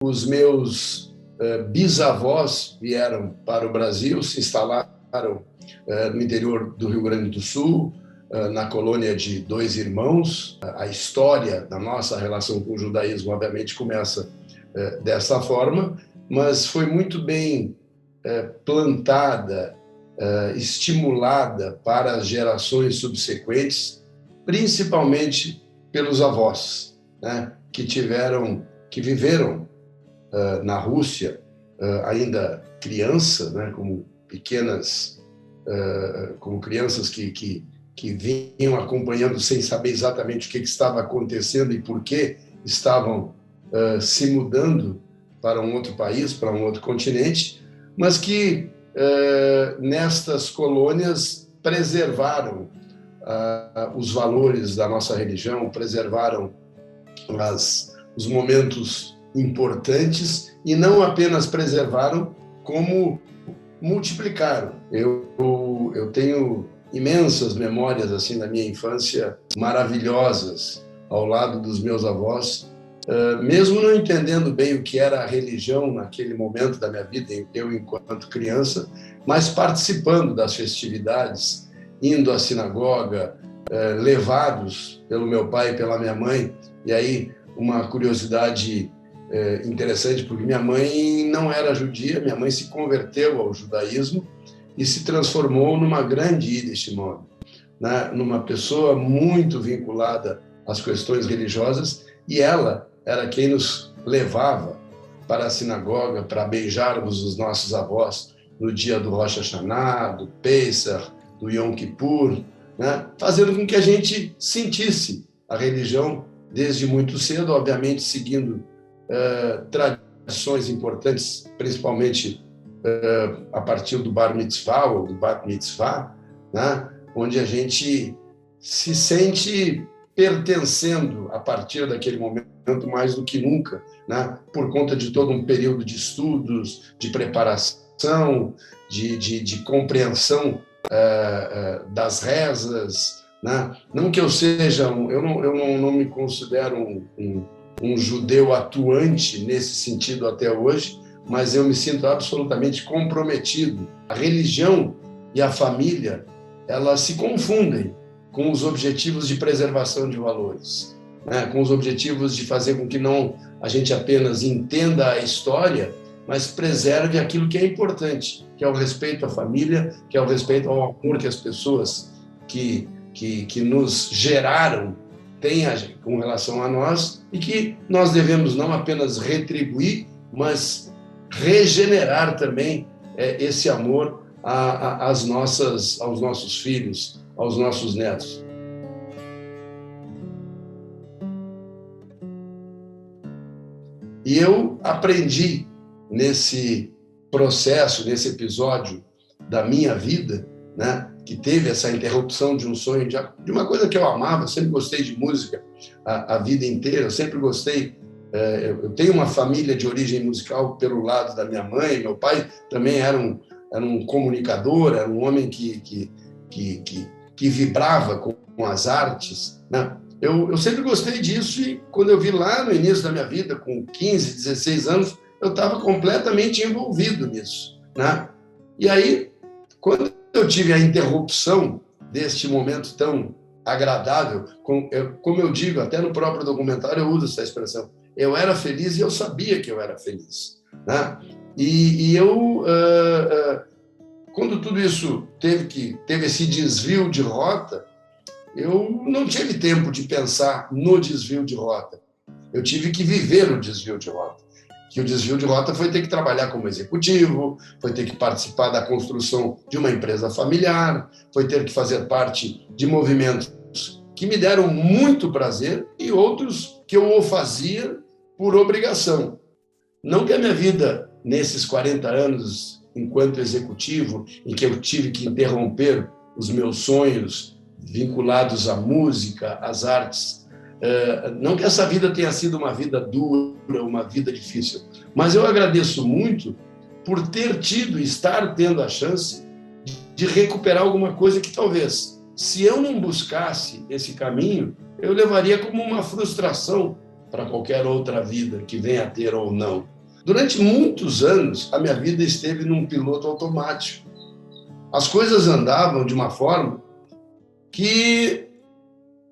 os meus bisavós vieram para o Brasil, se instalaram no interior do Rio Grande do Sul, na colônia de Dois Irmãos. A história da nossa relação com o judaísmo, obviamente, começa dessa forma, mas foi muito bem plantada, estimulada para as gerações subsequentes, principalmente pelos avós, né, que viveram na Rússia, ainda criança, né, como crianças que vinham acompanhando sem saber exatamente o que estava acontecendo e por que estavam se mudando para um outro país, para um outro continente, mas que nestas colônias preservaram os valores da nossa religião, preservaram os momentos importantes e não apenas preservaram, como multiplicaram. Eu tenho imensas memórias assim da minha infância, maravilhosas, ao lado dos meus avós, mesmo não entendendo bem o que era a religião naquele momento da minha vida, eu enquanto criança, mas participando das festividades, indo à sinagoga, levados pelo meu pai e pela minha mãe. E aí uma curiosidade interessante, porque minha mãe não era judia, minha mãe se converteu ao judaísmo e se transformou numa grande Yiddish mom, né? Numa pessoa muito vinculada às questões religiosas, e ela era quem nos levava para a sinagoga para beijarmos os nossos avós no dia do Rosh Hashanah, do Pesach, do Yom Kippur, né? Fazendo com que a gente sentisse a religião desde muito cedo, obviamente seguindo tradições importantes, principalmente a partir do Bar Mitzvah ou do Bat Mitzvah, né? Onde a gente se sente pertencendo a partir daquele momento mais do que nunca, né? Por conta de todo um período de estudos, de preparação, de compreensão das rezas, né? Não que eu seja, eu não me considero um judeu atuante nesse sentido até hoje, mas eu me sinto absolutamente comprometido. A religião e a família, elas se confundem com os objetivos de preservação de valores, né? Com os objetivos de fazer com que não a gente apenas entenda a história, mas preserve aquilo que é importante, que é o respeito à família, que é o respeito ao amor que as pessoas que nos geraram têm com relação a nós, e que nós devemos não apenas retribuir, mas regenerar também esse amor aos nossos filhos, aos nossos netos. E eu aprendi nesse processo, nesse episódio da minha vida, né, que teve essa interrupção de um sonho, de uma coisa que eu amava. Eu sempre gostei de música a vida inteira, eu sempre gostei. Eu tenho uma família de origem musical pelo lado da minha mãe, meu pai também era um comunicador, era um homem que vibrava com as artes, né? Eu sempre gostei disso, e quando eu vi lá no início da minha vida, com 15, 16 anos, eu estava completamente envolvido nisso, né? E aí, quando eu tive a interrupção deste momento tão agradável, como eu digo, até no próprio documentário eu uso essa expressão, eu era feliz e eu sabia que eu era feliz, né? E eu, quando tudo isso teve esse desvio de rota, eu não tive tempo de pensar no desvio de rota. Eu tive que viver o desvio de rota. Que o desvio de rota foi ter que trabalhar como executivo, foi ter que participar da construção de uma empresa familiar, foi ter que fazer parte de movimentos que me deram muito prazer e outros que eu fazia por obrigação. Não que a minha vida, nesses 40 anos, enquanto executivo, em que eu tive que interromper os meus sonhos vinculados à música, às artes, não que essa vida tenha sido uma vida dura, uma vida difícil, mas eu agradeço muito por ter tido e estar tendo a chance de recuperar alguma coisa que talvez, se eu não buscasse esse caminho, eu levaria como uma frustração para qualquer outra vida que venha a ter ou não. Durante muitos anos, a minha vida esteve num piloto automático. As coisas andavam de uma forma que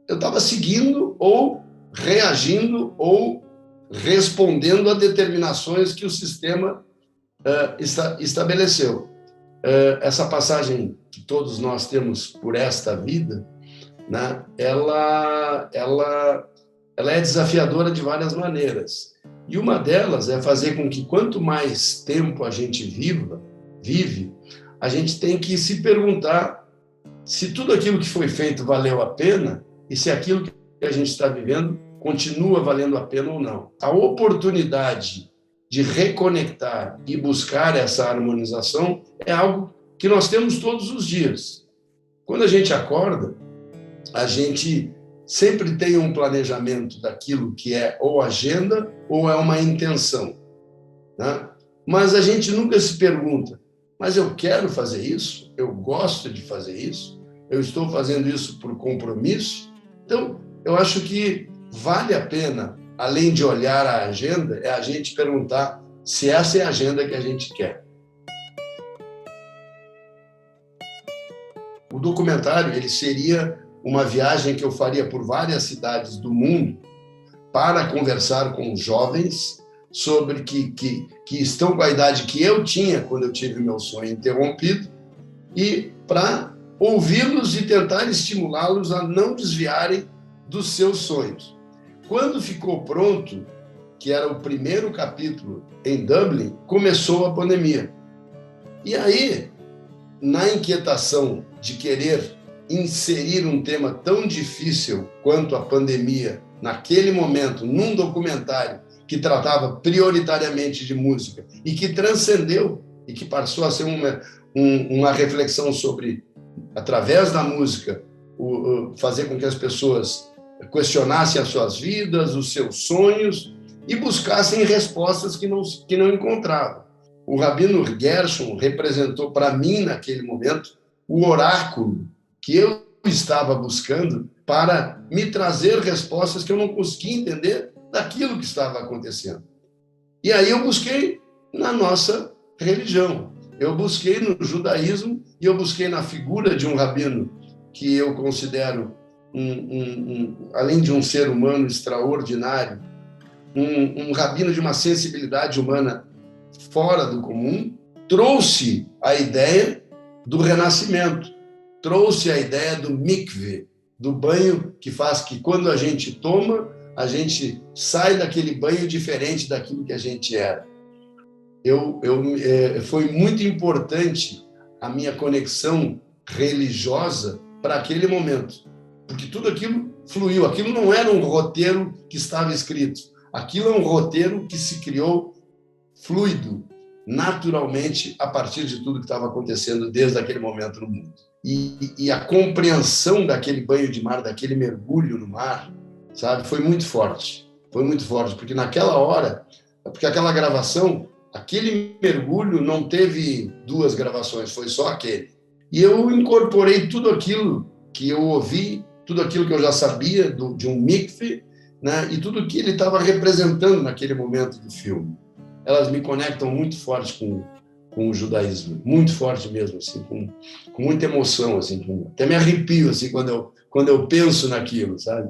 eu estava seguindo ou reagindo ou respondendo a determinações que o sistema estabeleceu. Essa passagem que todos nós temos por esta vida, né, ela é desafiadora de várias maneiras. E uma delas é fazer com que quanto mais tempo a gente vive, a gente tem que se perguntar se tudo aquilo que foi feito valeu a pena e se aquilo que a gente está vivendo continua valendo a pena ou não. A oportunidade de reconectar e buscar essa harmonização é algo que nós temos todos os dias. Quando a gente acorda, a gente sempre tem um planejamento daquilo que é ou agenda ou é uma intenção, né? Mas a gente nunca se pergunta, mas eu quero fazer isso? Eu gosto de fazer isso? Eu estou fazendo isso por compromisso? Então, eu acho que vale a pena, além de olhar a agenda, é a gente perguntar se essa é a agenda que a gente quer. O documentário, ele seria uma viagem que eu faria por várias cidades do mundo para conversar com jovens sobre que estão com a idade que eu tinha quando eu tive meu sonho interrompido e para ouvi-los e tentar estimulá-los a não desviarem dos seus sonhos. Quando ficou pronto, que era o primeiro capítulo em Dublin, começou a pandemia. E aí, na inquietação de querer inserir um tema tão difícil quanto a pandemia, naquele momento, num documentário que tratava prioritariamente de música e que transcendeu e que passou a ser uma reflexão sobre, através da música, fazer com que as pessoas questionassem as suas vidas, os seus sonhos e buscassem respostas que não encontravam. O Rabino Gershon representou para mim, naquele momento, o oráculo que eu estava buscando para me trazer respostas que eu não conseguia entender daquilo que estava acontecendo. E aí eu busquei na nossa religião, eu busquei no judaísmo e eu busquei na figura de um rabino que eu considero, além de um ser humano extraordinário, um rabino de uma sensibilidade humana fora do comum, trouxe a ideia do renascimento, trouxe a ideia do mikve, do banho que faz que quando a gente toma, a gente sai daquele banho diferente daquilo que a gente era. Foi muito importante a minha conexão religiosa para aquele momento, porque tudo aquilo fluiu, aquilo não era um roteiro que estava escrito, aquilo é um roteiro que se criou fluido, naturalmente, a partir de tudo que estava acontecendo desde aquele momento no mundo. E a compreensão daquele banho de mar, daquele mergulho no mar, sabe, foi muito forte, porque naquela hora, porque aquela gravação, aquele mergulho não teve duas gravações, foi só aquele. E eu incorporei tudo aquilo que eu ouvi, tudo aquilo que eu já sabia de um mikve, né, e tudo que ele estava representando naquele momento do filme. Elas me conectam muito forte com o judaísmo, muito forte mesmo, assim, com muita emoção, assim, até me arrepio assim, quando eu penso naquilo, sabe?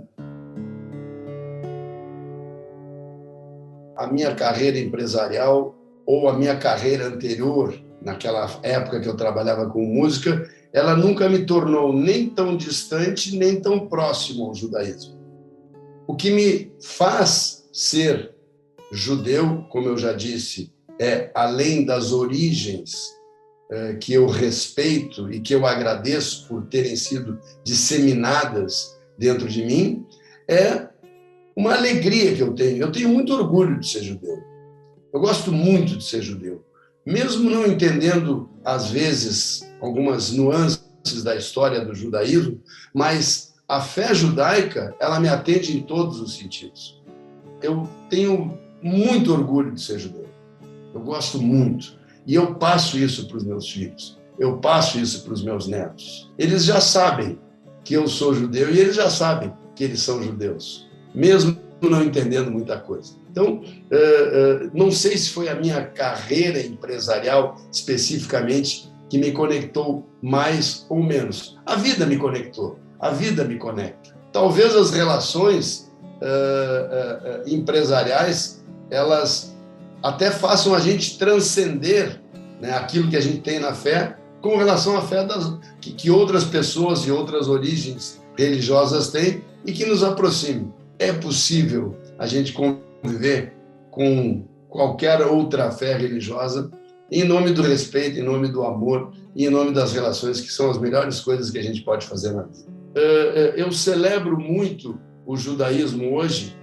A minha carreira empresarial ou a minha carreira anterior, naquela época que eu trabalhava com música, ela nunca me tornou nem tão distante, nem tão próximo ao judaísmo. O que me faz ser judeu, como eu já disse, além das origens que eu respeito e que eu agradeço por terem sido disseminadas dentro de mim, é uma alegria que eu tenho. Eu tenho muito orgulho de ser judeu. Eu gosto muito de ser judeu. Mesmo não entendendo, às vezes, algumas nuances da história do judaísmo, mas a fé judaica, ela me atende em todos os sentidos. Eu tenho muito orgulho de ser judeu. Eu gosto muito. E eu passo isso para os meus filhos. Eu passo isso para os meus netos. Eles já sabem que eu sou judeu e eles já sabem que eles são judeus. Mesmo não entendendo muita coisa. Então, não sei se foi a minha carreira empresarial especificamente que me conectou mais ou menos. A vida me conectou, a vida me conecta. Talvez as relações empresariais, elas até façam a gente transcender, né, aquilo que a gente tem na fé com relação à fé que outras pessoas e outras origens religiosas têm e que nos aproxime. É possível a gente conviver com qualquer outra fé religiosa em nome do respeito, em nome do amor e em nome das relações, que são as melhores coisas que a gente pode fazer na vida. Eu celebro muito o judaísmo hoje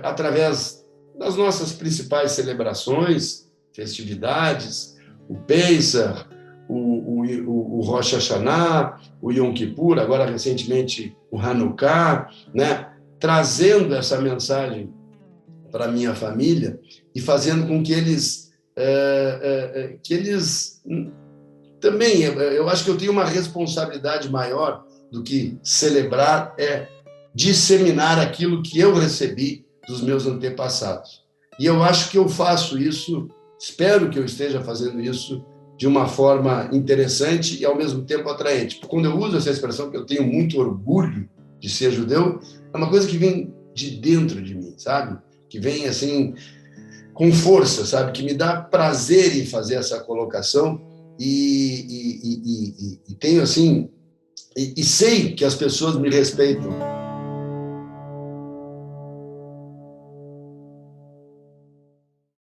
através das nossas principais celebrações, festividades, o Pesach, o Rosh Hashanah, o Yom Kippur, agora recentemente o Hanukkah, né? Trazendo essa mensagem para a minha família e fazendo com que eles também, eu acho que eu tenho uma responsabilidade maior do que celebrar, é disseminar aquilo que eu recebi dos meus antepassados. E eu acho que eu faço isso, espero que eu esteja fazendo isso de uma forma interessante e, ao mesmo tempo, atraente. Quando eu uso essa expressão, que eu tenho muito orgulho de ser judeu, é uma coisa que vem de dentro de mim, sabe? Que vem, assim, com força, sabe? Que me dá prazer em fazer essa colocação e tenho, assim, e sei que as pessoas me respeitam